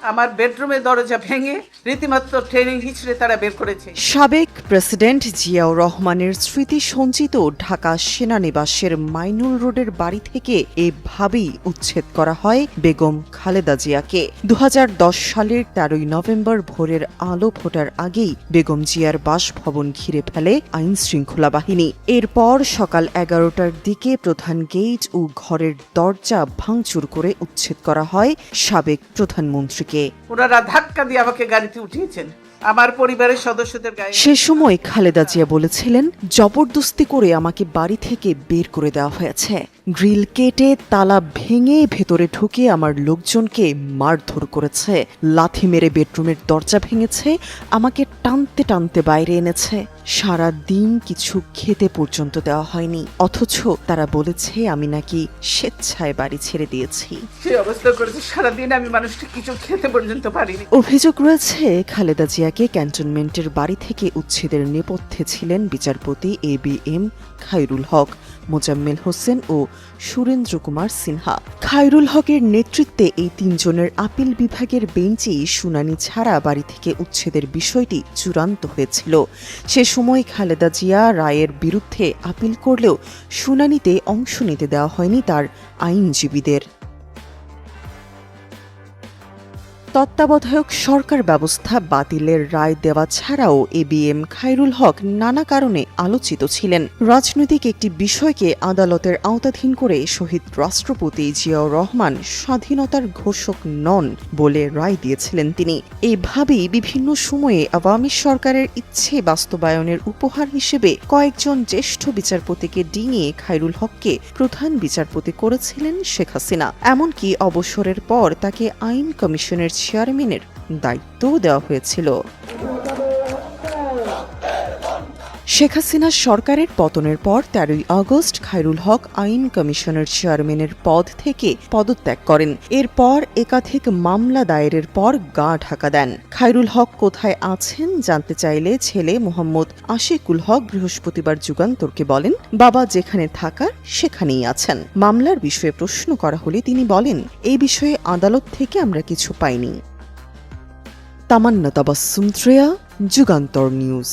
আমার বেডরুমের দরজা ভেঙে রীতিমতো ট্রেনিং হিচড়ে তারা বের করেছে। সাবেক প্রেসিডেন্ট জিয়াউর রহমানের স্মৃতি সঞ্চিত ঢাকা সেনানিবাসের মাইনুল রোডের বাড়ি থেকে এভাবেই উচ্ছেদ করা হয় বেগম খালেদা জিয়াকে। 2010 সালের 13 নভেম্বর ভোরের আলো ফোটার আগেই বেগম জিয়ার বাসভবন ঘিরে ফেলে আইন শৃঙ্খলা বাহিনী। এরপর সকাল 11টার দিকে প্রধান গেট ও ঘরের দরজা ভাঙচুর করে উচ্ছেদ করা হয় সাবেক প্রধানমন্ত্রীকে। ওনারা ধাক্কা দিয়ে আমাকে গাড়িতে উঠিয়েছেন, আমার পরিবারের সদস্যদের গায়ে। সে সময় খালেদা জিয়া বলেছিলেন, জবরদস্তি করে আমাকে বাড়ি থেকে বের করে দেওয়া হয়েছে। গ্রিল কেটে তালা ভেঙে ভেতরে ঢুকে আমার লোকজনকে মারধর করেছে, লাথি মেরে বেডরুমের দরজা ভেঙেছে, আমাকে টানতে টানতে বাইরে এনেছে। সারা দিন কিছু খেতে পর্যন্ত দেওয়া হয়নি, অথচ তারা বলেছে আমি নাকি স্বেচ্ছায় বাড়ি ছেড়ে দিয়েছি। সেই অবস্থা করেছে, সারাদিন আমি মানুষটা কিছু খেতে পর্যন্ত পারিনি। অভিযোগ রয়েছে খালেদা জিয়াকে ক্যান্টনমেন্টের বাড়ি থেকে উচ্ছেদের নেপথ্যে ছিলেন বিচারপতি ABM খায়রুল হক, মোজাম্মেল হোসেন ও সুরেন্দ্র কুমার সিনহা। খায়রুল হকের নেতৃত্বে এই তিনজনের আপিল বিভাগের বেঞ্চেই শুনানি ছাড়া বাড়ি থেকে উচ্ছেদের বিষয়টি চূড়ান্ত হয়েছিল। সে সময় খালেদা জিয়া রায়ের বিরুদ্ধে আপিল করলেও শুনানিতে অংশ নিতে দেওয়া হয়নি তার আইনজীবীদের। তত্ত্বাবধায়ক সরকার ব্যবস্থা বাতিলের রায় দেওয়া ছাড়াও ABM খায়রুল হক নানা কারণে আলোচিত ছিলেন। রাজনৈতিক একটি বিষয়কে আদালতের আওতাধীন করে শহীদ রাষ্ট্রপতি জিয়াউর রহমান স্বাধীনতার ঘোষক নন বলে রায় দিয়েছিলেন তিনি। এভাবেই বিভিন্ন সময়ে আওয়ামী সরকারের ইচ্ছে বাস্তবায়নের উপহার হিসেবে কয়েকজন জ্যেষ্ঠ বিচারপতিকে ডিঙিয়ে খায়রুল হককে প্রধান বিচারপতি করেছিলেন শেখ হাসিনা। এমনকি অবসরের পর তাকে আইন কমিশনের চেয়ারম্যানের দায়িত্বও দেওয়া হয়েছিল। শেখ হাসিনা সরকারের পতনের পর 13 আগস্ট খায়রুল হক আইন কমিশনের চেয়ারম্যানের পদ থেকে পদত্যাগ করেন। এরপর একাধিক মামলা দায়েরের পর গা ঢাকা দেন। খায়রুল হক কোথায় আছেন জানতে চাইলে ছেলে মোহাম্মদ আশিকুল হক বৃহস্পতিবার যুগান্তরকে বলেন, বাবা যেখানে থাকার সেখানেই আছেন। মামলার বিষয়ে প্রশ্ন করা হলে তিনি বলেন, এই বিষয়ে আদালত থেকে আমরা কিছু পাইনি। তামান্না তাবাসসুম, যুগান্তর নিউজ।